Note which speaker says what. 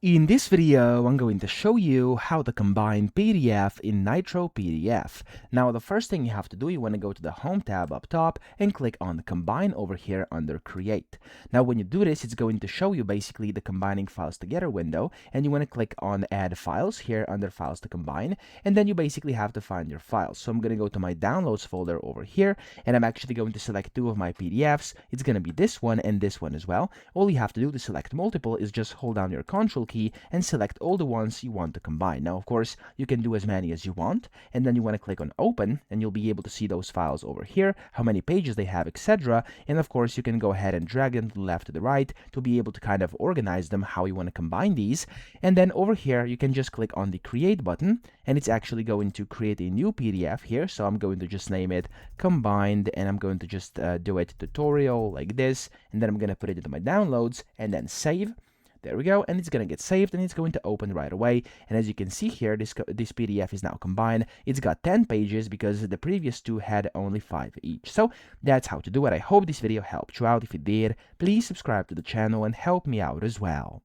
Speaker 1: In this video, I'm going to show you how to combine PDF in Nitro PDF. Now, the first thing you have to do, you want to go to the Home tab up top and click on the Combine over here under Create. Now, when you do this, it's going to show you basically the Combining Files Together window, and you want to click on Add Files here under Files to Combine, and then you basically have to find your files. So I'm going to go to my Downloads folder over here, and I'm actually going to select two of my PDFs. It's going to be this one and this one as well. All you have to do to select multiple is just hold down your Control key and select all the ones you want to combine. Now, of course, you can do as many as you want, and then you want to click on Open, and you'll be able to see those files over here, how many pages they have, etc. And of course, you can go ahead and drag them to the left to the right to be able to kind of organize them how you want to combine these. And then over here, you can just click on the Create button, and it's actually going to create a new PDF here. So I'm going to just name it Combined, and I'm going to just do it tutorial like this, and then I'm going to put it into my downloads and then save. There we go, and it's going to get saved, and it's going to open right away. And as you can see here, this PDF is now combined. It's got 10 pages because the previous two had only 5 each. So that's how to do it. I hope this video helped you out. If it did, please subscribe to the channel and help me out as well.